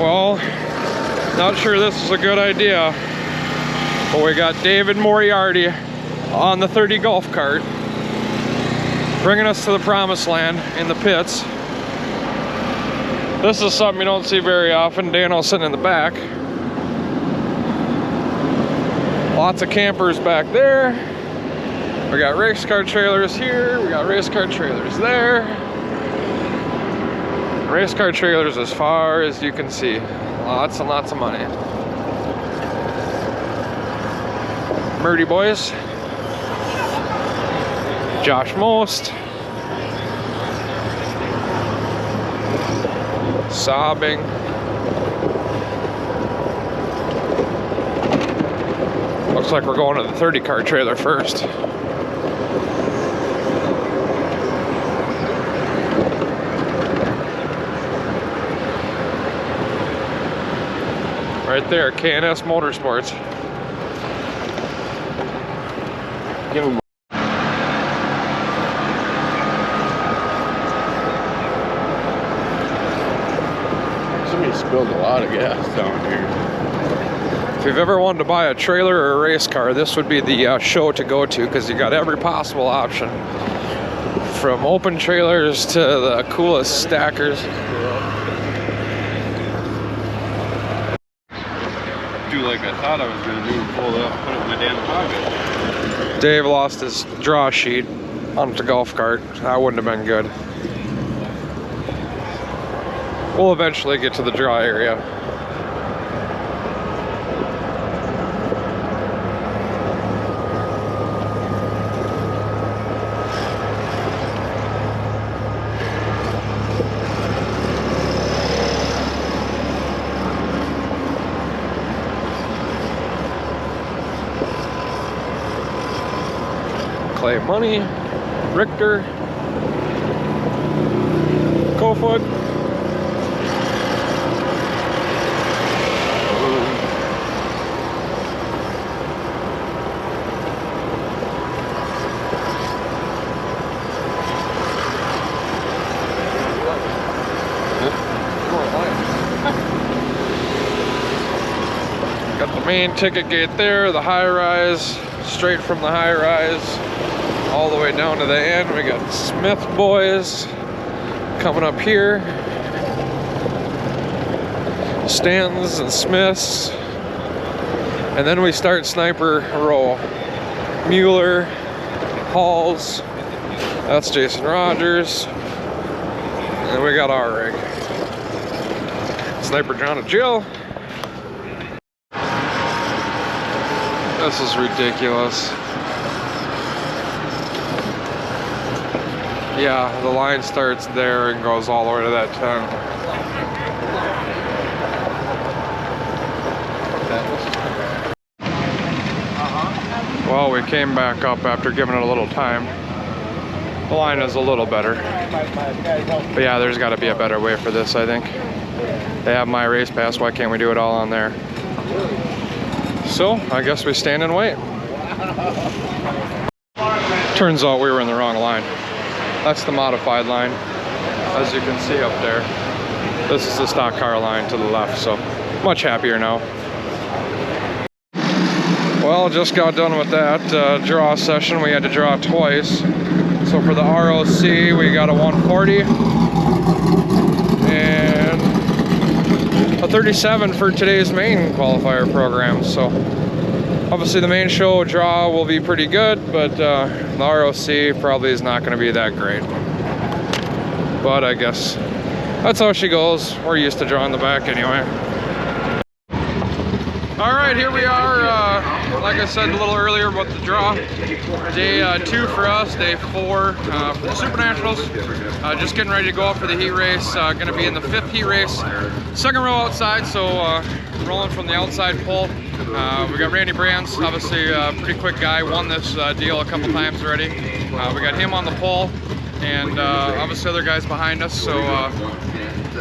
Well, not sure this is a good idea, but we got David Moriarty on the 30 golf cart, bringing us to the promised land in the pits. This is something you don't see very often. Dano's sitting in the back. Lots of campers back there. We got race car trailers here. We got race car trailers there. Race car trailers as far as you can see. Lots and lots of money. Murdy boys. Josh Most. Sobbing. Looks like we're going to the 30 car trailer first. Right there, K&S Motorsports. Give him. Somebody spilled a lot of gas down here. If you've ever wanted to buy a trailer or a race car, this would be the show to go to, because you got every possible option. From open trailers to the coolest stackers. Do like I thought I was going to do and pull it up, put it in my damn pocket. Dave lost his draw sheet on the golf cart. That wouldn't have been good. We'll eventually get to the draw area. Clay Money, Richter, Kofoot, got the main ticket gate there, the high rise, straight from the high rise all the way down to the end. We got Smith boys coming up here, Stans and Smiths, and then we start Sniper Row. Mueller, Halls, that's Jason Rogers, and we got our rig. Sniper John and Jill. This is ridiculous. Yeah, the line starts there and goes all the way to that 10. Well, we came back up after giving it a little time. The line is a little better. But yeah, there's got to be a better way for this, I think. They have my race pass, why can't we do it all on there? So, I guess we stand and wait. Turns out we were in the wrong line. That's the modified line, as you can see up there. This is the stock car line to the left, so much happier now. Well, just got done with that draw session. We had to draw twice. So for the ROC, we got a 140 and a 37 for today's main qualifier program. So obviously the main show draw will be pretty good, but the ROC probably is not going to be that great. But I guess that's how she goes. We're used to drawing the back anyway. All right, here we are. Like I said a little earlier about the draw. Day 2 for us, day 4 for the Supernaturals. Just getting ready to go out for the heat race. Going to be in the 5th heat race. Second row outside, so rolling from the outside pole. We got Randy Brands, obviously a pretty quick guy, won this deal a couple times already. We got him on the pole. and obviously other guys behind us. So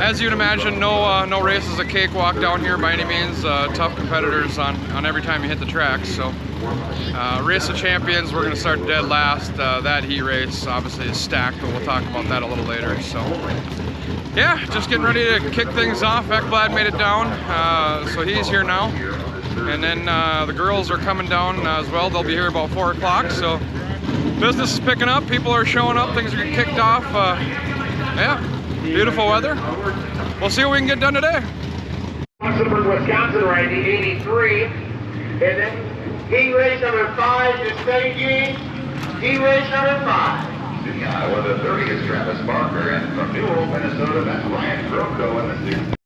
as you'd imagine, no race is a cakewalk down here by any means. Tough competitors on every time you hit the track. So race of champions, we're going to start dead last. That heat race obviously is stacked, but we'll talk about that a little later. So yeah, just getting ready to kick things off. Ekblad made it down, so he's here now. And then the girls are coming down as well. They'll be here about 4 o'clock. So business is picking up. People are showing up. Things are getting kicked off. Yeah, beautiful weather. We'll see what we can get done today. Luxembourg, Wisconsin, riding the 83. And then heat race number 5 is Beijing. Heat race number 5. In Iowa, the 30 is Travis Barker, and from Newell, Minnesota, that's Ryan Groko in the 60.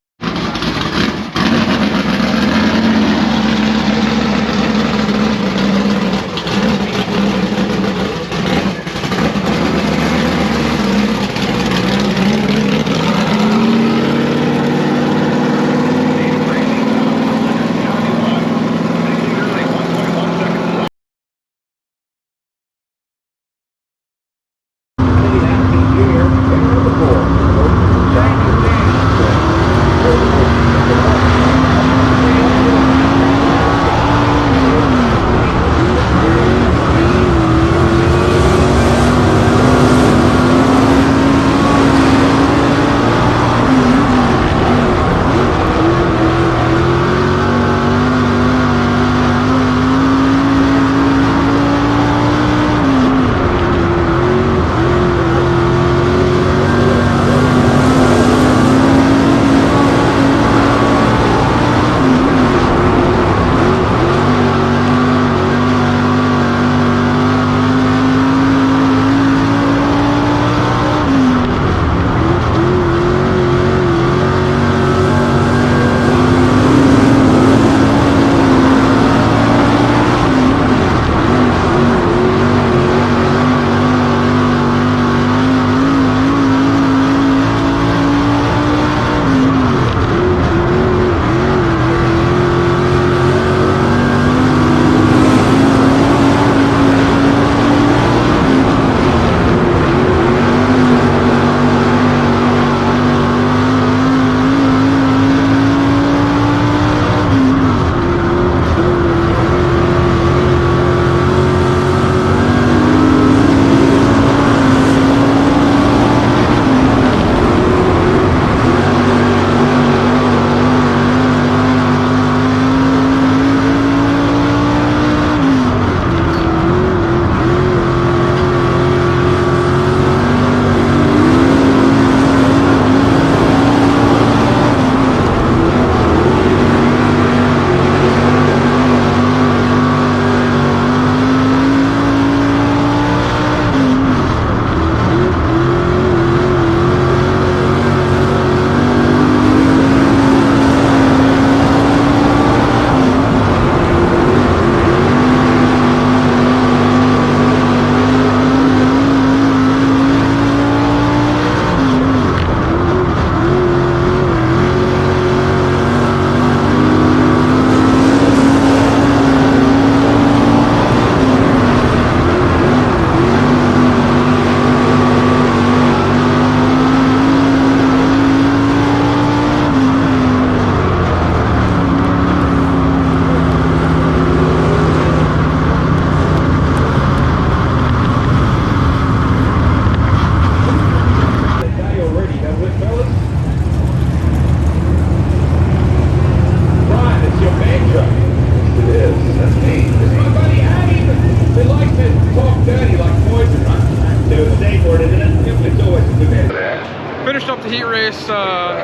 Finished up the heat race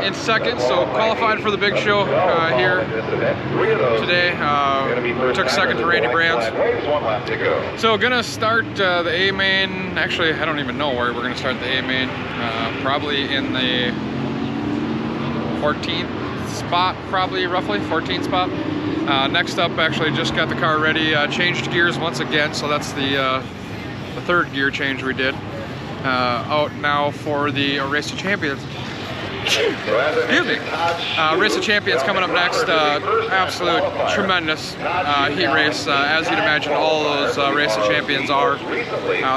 in second, so qualified for the big show here today. Took second to Randy Brands. So gonna start the A main. Actually, I don't even know where we're gonna start the A main. Probably in the 14th spot, probably roughly 14th spot. Next up, actually just got the car ready. Changed gears once again, so that's the third gear change we did. Out now for the Race to Champions. Excuse me. Race of Champions coming up next. Absolute tremendous heat race. As you'd imagine, all those Race of Champions are.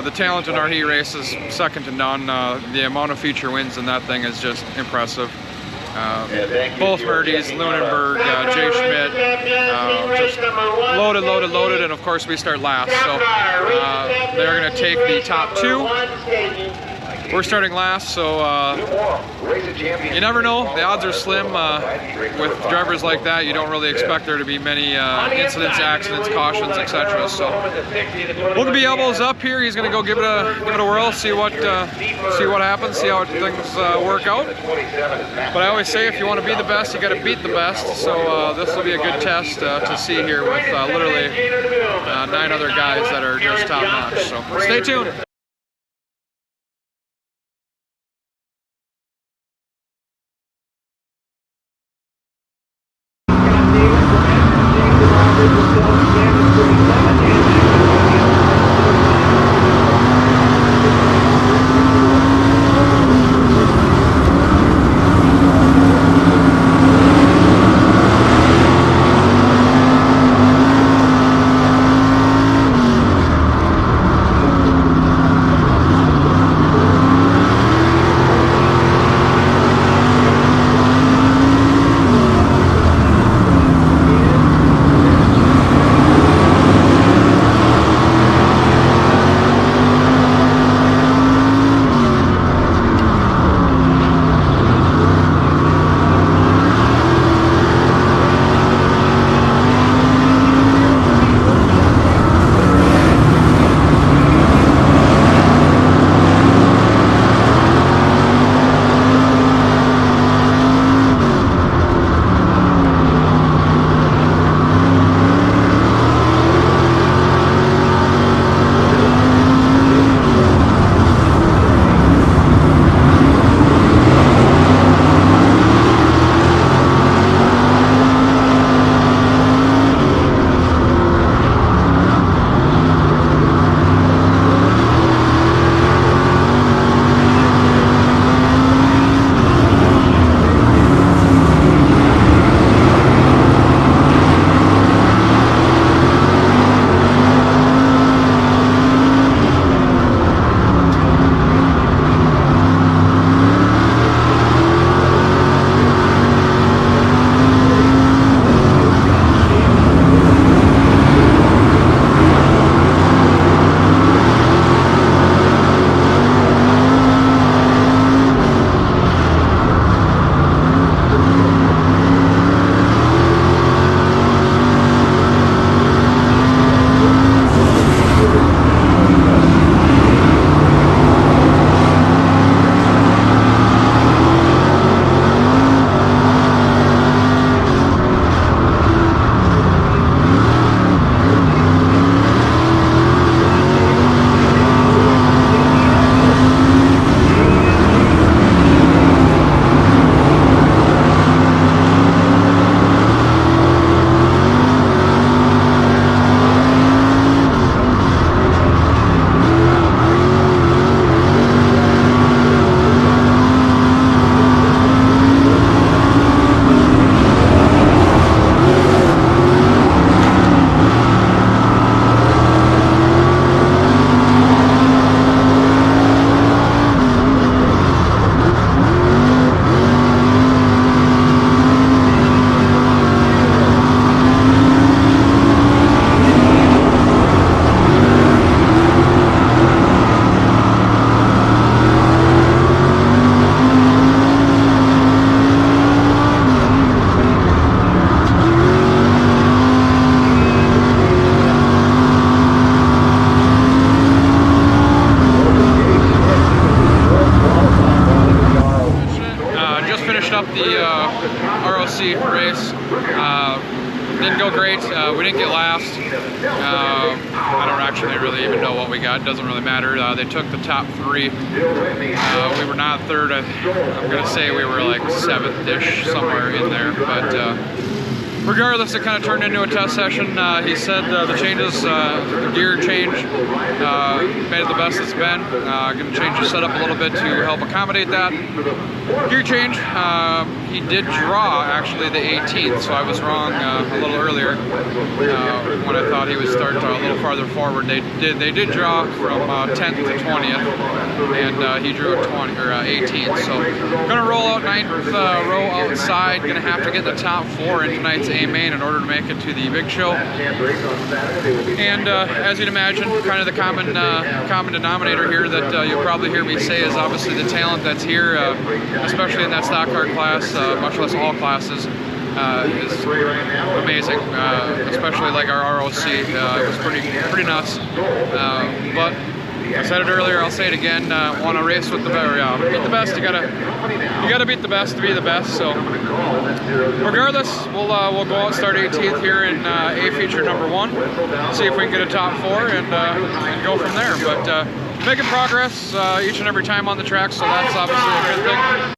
The talent in our heat race is second to none. The amount of feature wins in that thing is just impressive. Both Murdy's, Lunenburg, Jay Schmidt, just loaded, and of course we start last. So they're going to take the top two. We're starting last, so you never know. The odds are slim with drivers like that. You don't really expect there to be many incidents, accidents, cautions, etc. So we'll be elbows up here. He's going to go give it a whirl, see what happens, see how things work out. But I always say, if you want to be the best, you got to beat the best. So this will be a good test to see here with literally 9 other guys that are just top notch. So stay tuned. race. Didn't go great. We didn't get last. I don't actually really even know what we got. It doesn't really matter. They took the top three. We were not third. I'm going to say we were like 7th-ish, somewhere in there. But regardless, it kind of turned into a test session. He said the changes, the gear change, made it the best it's been. Going to change the setup a little bit to help accommodate that gear change. He did draw actually the 18th, so I was wrong a little earlier when I thought he would start a little farther forward. They did draw from 10th to 20th, and he drew a 18th. So gonna roll out 9th row outside. Gonna have to get the top 4 in tonight's A main in order to make it to the big show. And as you'd imagine, kind of the common denominator here that you'll probably hear me say is obviously the talent that's here, especially in that stock car class, much less all classes, is amazing. Especially like our ROC, it was pretty nuts. But I said it earlier, I'll say it again. Want to race with the beat the best. You gotta beat the best to be the best. So regardless, we'll go out and start 18th here in A feature number 1. See if we can get a top 4 and go from there. But making progress each and every time on the track, so that's obviously a good thing.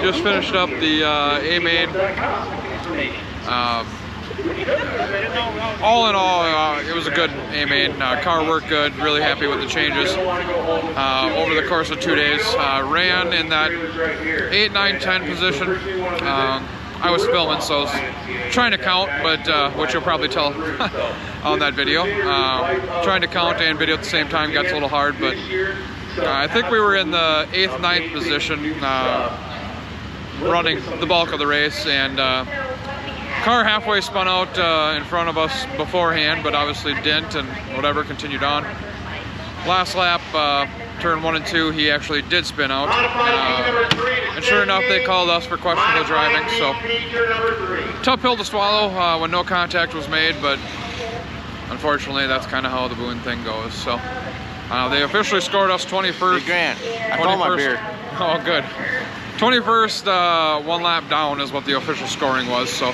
just finished up the A main. All in all, it was a good A main. Car worked good. Really happy with the changes over the course of 2 days. Ran in that 8, 9, 10 position. I was filming, so I was trying to count, but which you'll probably tell on that video. Trying to count and video at the same time gets a little hard, but I think we were in the 8th, 9th position running the bulk of the race, and car halfway spun out in front of us beforehand, but obviously didn't, and whatever, continued on. Last lap, turn 1 and 2, he actually did spin out. And sure enough, they called us for questionable driving, so tough pill to swallow when no contact was made, but unfortunately, that's kind of how the Boone thing goes. So they officially scored us 21st. Grant, I found my beard. Oh, good. 21st, 1 lap down is what the official scoring was, so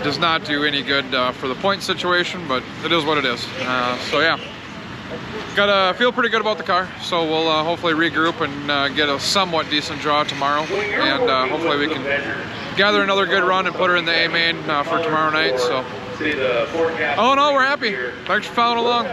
does not do any good for the point situation, but it is what it is. So yeah, gotta feel pretty good about the car, so we'll hopefully regroup and get a somewhat decent draw tomorrow, and hopefully we can gather another good run and put her in the A main for tomorrow night. So, oh no, we're happy. Thanks for following along.